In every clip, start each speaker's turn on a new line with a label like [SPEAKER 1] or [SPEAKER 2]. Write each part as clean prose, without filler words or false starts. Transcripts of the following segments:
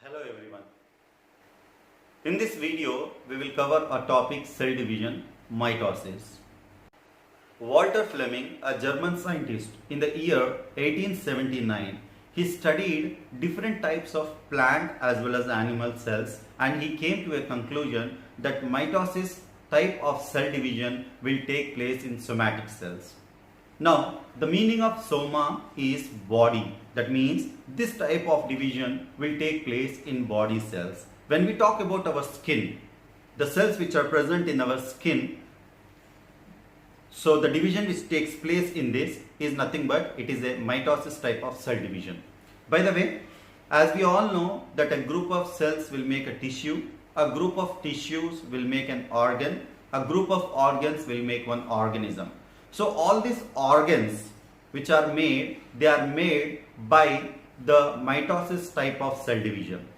[SPEAKER 1] Hello everyone. In this video, we will cover a topic cell division, mitosis. Walter Fleming, a German scientist, in the year 1879, he studied different types of plant as well as animal cells, and he came to a conclusion that mitosis type of cell division will take place in somatic cells. Now, the meaning of soma is body. That means this type of division will take place in body cells. When we talk about our skin, the cells which are present in our skin, so the division which takes place in this is nothing but it is a mitosis type of cell division. By the way, as we all know that a group of cells will make a tissue, a group of tissues will make an organ, a group of organs will make one organism. So all these organs which are made, they are made by the mitosis type of cell division.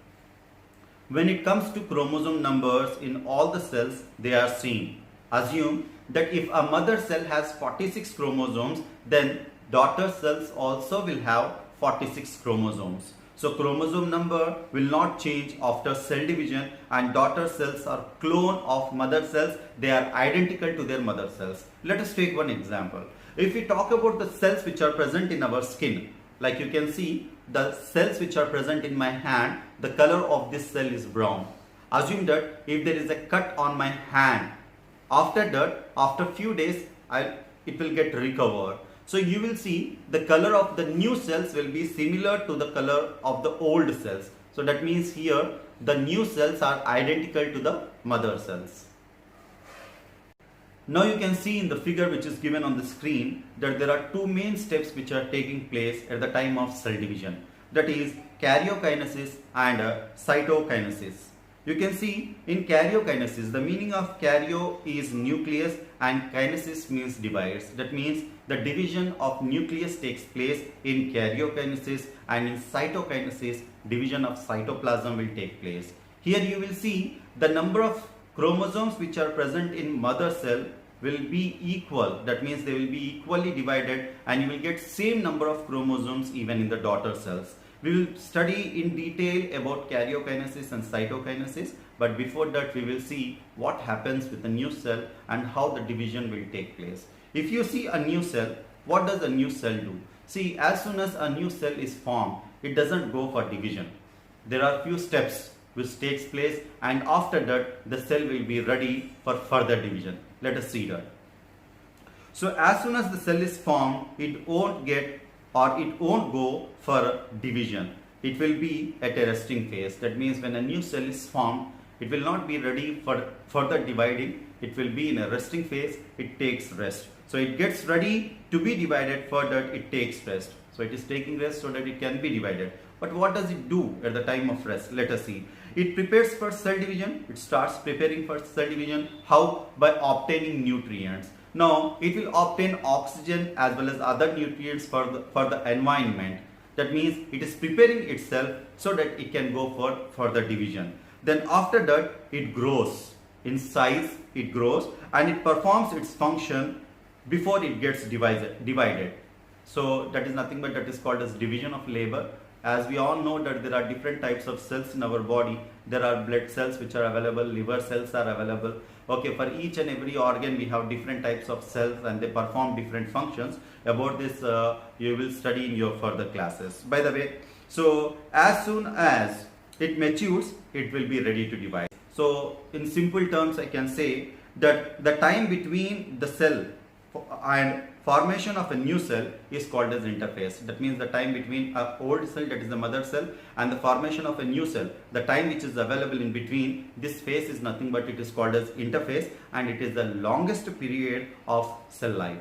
[SPEAKER 1] When it comes to chromosome numbers in all the cells, they are seen. Assume that if a mother cell has 46 chromosomes, then daughter cells also will have 46 chromosomes. So chromosome number will not change after cell division, and daughter cells are clone of mother cells. They are identical to their mother cells. Let us take one example. If we talk about the cells which are present in our skin, like you can see the cells which are present in my hand, the color of this cell is brown. Assume that if there is a cut on my hand, after that, after few days, it will get recovered. So you will see the color of the new cells will be similar to the color of the old cells. So that means here the new cells are identical to the mother cells. Now you can see in the figure which is given on the screen that there are two main steps which are taking place at the time of cell division. That is karyokinesis and cytokinesis. You can see in karyokinesis, the meaning of karyo is nucleus and kinesis means divides. That means the division of nucleus takes place in karyokinesis, and in cytokinesis, division of cytoplasm will take place. Here you will see the number of chromosomes which are present in mother cell will be equal. That means they will be equally divided, and you will get same number of chromosomes even in the daughter cells. We will study in detail about karyokinesis and cytokinesis, but before that we will see what happens with the new cell and how the division will take place. If you see a new cell, what does a new cell do? See, as soon as a new cell is formed, it doesn't go for division. There are few steps which takes place, and after that the cell will be ready for further division. Let us see that. So as soon as the cell is formed, it won't go for division. It will be at a resting phase. That means when a new cell is formed, it will not be ready for further dividing. It will be in a resting phase. It takes rest. So it gets ready to be divided. Further, it takes rest. So it is taking rest so that it can be divided. But what does it do at the time of rest? Let us see. It prepares for cell division. It starts preparing for cell division. How? By obtaining nutrients. Now it will obtain oxygen as well as other nutrients for the environment. That means it is preparing itself so that it can go for further division. Then after that it grows in size, it grows and it performs its function before it gets divided. So that is nothing but that is called as division of labor. As we all know that there are different types of cells in our body. There are blood cells which are available, liver cells are available. Okay, for each and every organ we have different types of cells and they perform different functions. About this you will study in your further classes. By the way, so as soon as it matures, it will be ready to divide. So in simple terms I can say that the time between the cell and formation of a new cell is called as interphase. That means the time between an old cell, that is the mother cell, and the formation of a new cell, the time which is available in between this phase is nothing but it is called as interphase, and it is the longest period of cell life.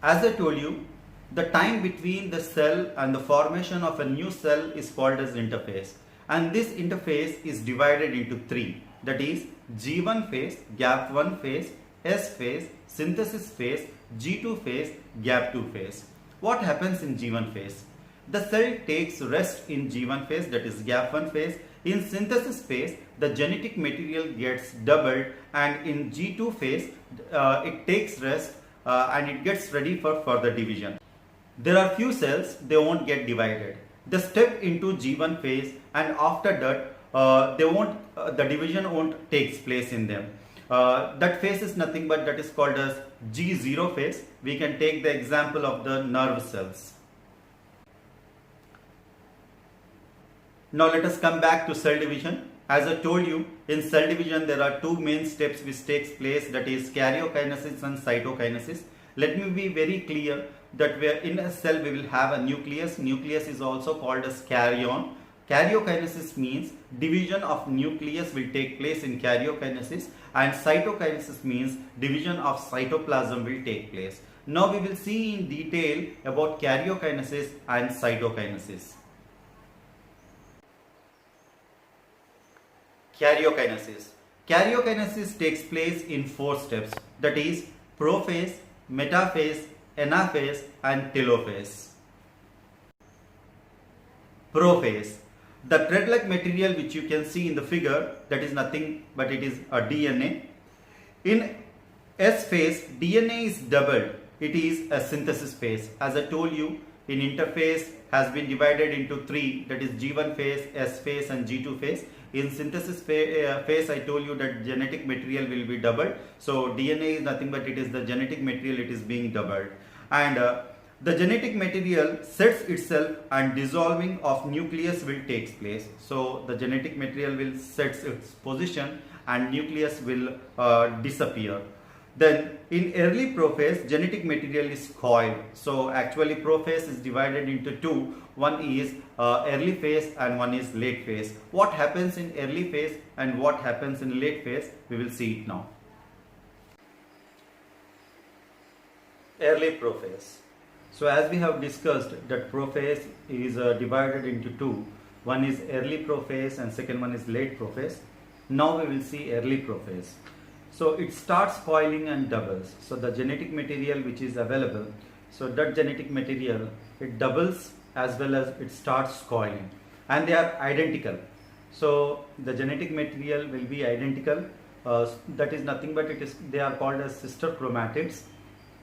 [SPEAKER 1] As I told you, the time between the cell and the formation of a new cell is called as interphase, and this interphase is divided into three. That is G1 phase, gap 1 phase, S phase, synthesis phase, G2 phase, gap 2 phase. What happens in G1 phase? The cell takes rest in G1 phase, that is gap 1 phase. In synthesis phase, the genetic material gets doubled, and in G2 phase, it takes rest and it gets ready for further division. There are few cells, they won't get divided. They step into G1 phase, and after that the division won't takes place in them. That phase is nothing but that is called as G0 phase. We can take the example of the nerve cells. Now let us come back to cell division. As I told you, in cell division there are two main steps which takes place, that is karyokinesis and cytokinesis. Let me be very clear that in a cell we will have a nucleus. Nucleus is also called as karyon. Karyokinesis means division of nucleus will take place in karyokinesis, and cytokinesis means division of cytoplasm will take place. Now we will see in detail about karyokinesis and cytokinesis. Karyokinesis. Karyokinesis takes place in 4 steps, that is prophase, metaphase, anaphase and telophase. Prophase. The thread-like material which you can see in the figure, that is nothing but it is a DNA. In S phase, DNA is doubled. It is a synthesis phase. As I told you, in interphase has been divided into 3, that is G1 phase, S phase and G2 phase. In synthesis phase, I told you that genetic material will be doubled. So DNA is nothing but it is the genetic material, it is being doubled. And the genetic material sets itself and dissolving of nucleus will take place. So the genetic material will set its position and nucleus will disappear. Then in early prophase, genetic material is coiled. So actually prophase is divided into 2. One is early phase and one is late phase. What happens in early phase and what happens in late phase, we will see it now. Early prophase. So as we have discussed that prophase is divided into 2. One is early prophase and second one is late prophase. Now we will see early prophase. So it starts coiling and doubles. So the genetic material which is available, so that genetic material, it doubles as well as it starts coiling, and they are identical. So the genetic material will be identical. That is nothing but they are called as sister chromatids,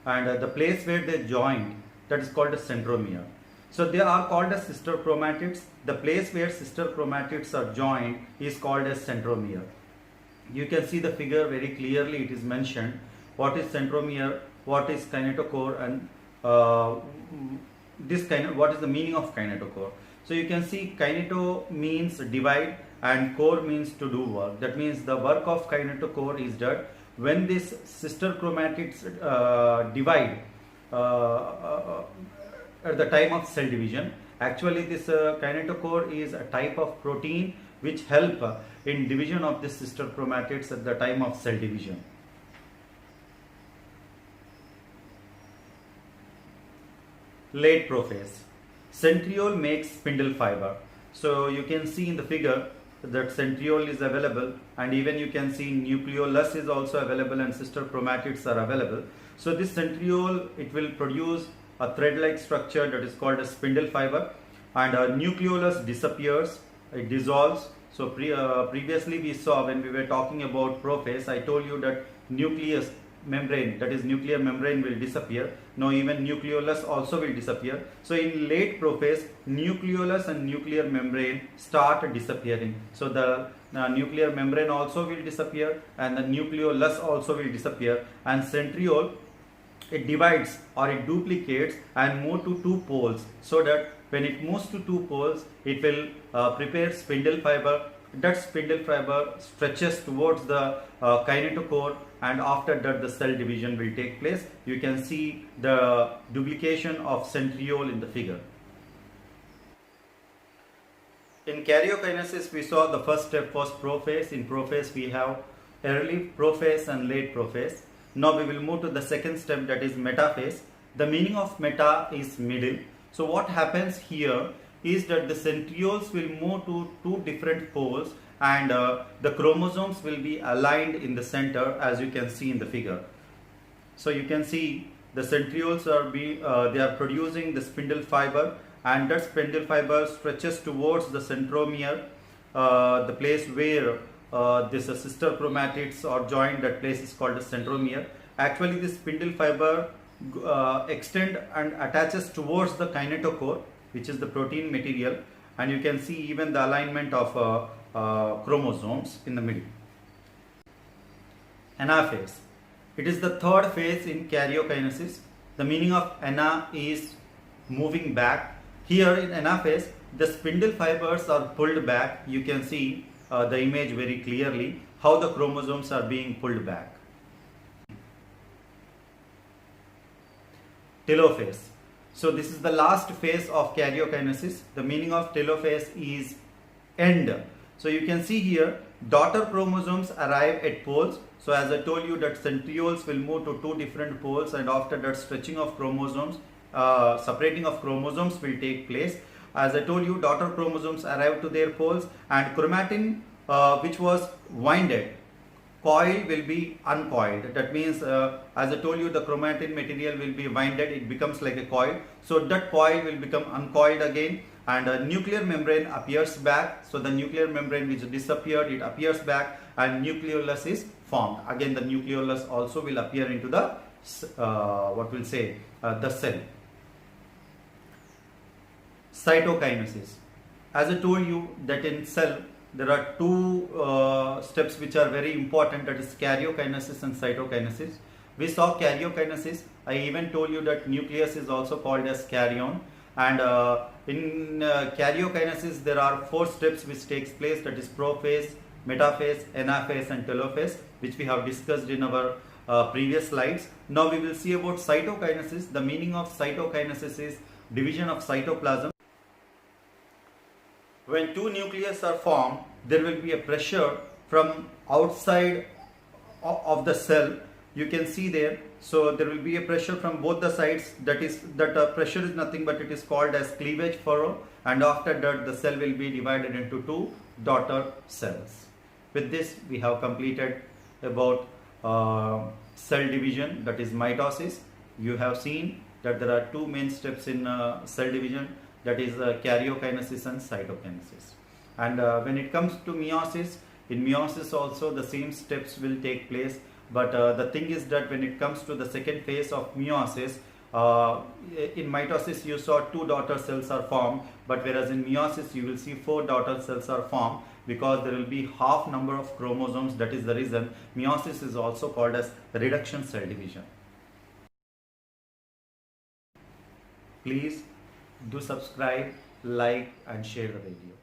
[SPEAKER 1] and the place where they join, that is called as centromere. So they are called as sister chromatids. The place where sister chromatids are joined is called as centromere. You can see the figure very clearly. It is mentioned what is centromere, what is kinetochore, and what is the meaning of kinetochore. So you can see kineto means divide and core means to do work. That means the work of kinetochore is that when these sister chromatids divide at the time of cell division, actually this kinetochore is a type of protein which help in division of the sister chromatids at the time of cell division. Late prophase. Centriole makes spindle fiber. So you can see in the figure that centriole is available, and even you can see nucleolus is also available and sister chromatids are available. So this centriole, it will produce a thread-like structure that is called a spindle fiber, and nucleolus disappears, it dissolves. So previously we saw when we were talking about prophase, I told you that nucleus membrane, that is nuclear membrane, will disappear. Now even nucleolus also will disappear. So in late prophase, nucleolus and nuclear membrane start disappearing. So the nuclear membrane also will disappear and the nucleolus also will disappear, and centriole, it divides or it duplicates and move to 2 poles, so that when it moves to 2 poles, it will prepare spindle fiber. That spindle fiber stretches towards the kinetochore, and after that the cell division will take place. You can see the duplication of centriole in the figure. In karyokinesis, we saw the first step was prophase. In prophase, we have early prophase and late prophase. Now we will move to the second step, that is metaphase. The meaning of meta is middle. So what happens here is that the centrioles will move to 2 different poles, and the chromosomes will be aligned in the center, as you can see in the figure. So you can see the centrioles are producing the spindle fiber, and that spindle fiber stretches towards the centromere, the place where this sister chromatids are joined. That place is called the centromere. Actually this spindle fiber extend and attaches towards the kinetochore. which is the protein material, and you can see even the alignment of chromosomes in the middle. Anaphase. It is the third phase in karyokinesis. The meaning of ana is moving back. Here in anaphase, the spindle fibers are pulled back. You can see the image very clearly how the chromosomes are being pulled back. Telophase. So this is the last phase of karyokinesis. The meaning of telophase is end. So you can see here daughter chromosomes arrive at poles. So as I told you that centrioles will move to two different poles, and after that stretching of chromosomes, separating of chromosomes will take place. As I told you, daughter chromosomes arrive to their poles, and chromatin which was winded, coil will be uncoiled. That means as I told you, the chromatin material will be winded, it becomes like a coil. So that coil will become uncoiled again, and a nuclear membrane appears back. So the nuclear membrane which disappeared, it appears back, and nucleolus is formed. Again the nucleolus also will appear into the the cell. Cytokinesis. As I told you that in cell there are two steps which are very important, that is karyokinesis and cytokinesis. We saw karyokinesis. I even told you that nucleus is also called as karyon, and in karyokinesis there are four steps which takes place, that is prophase, metaphase, anaphase and telophase, which we have discussed in our previous slides. Now we will see about cytokinesis. The meaning of cytokinesis is division of cytoplasm. When two nucleus are formed, there will be a pressure from outside of the cell. You can see there. So there will be a pressure from both the sides. That pressure is nothing but it is called as cleavage furrow, and after that the cell will be divided into two daughter cells. With this we have completed about cell division, that is mitosis. You have seen that there are two main steps in cell division, that is karyokinesis and cytokinesis. And when it comes to meiosis, in meiosis also the same steps will take place, but the thing is that when it comes to the second phase of meiosis, in mitosis you saw two daughter cells are formed, but whereas in meiosis you will see four daughter cells are formed, because there will be half number of chromosomes. That is the reason meiosis is also called as reduction cell division. Please do subscribe, like and share the video.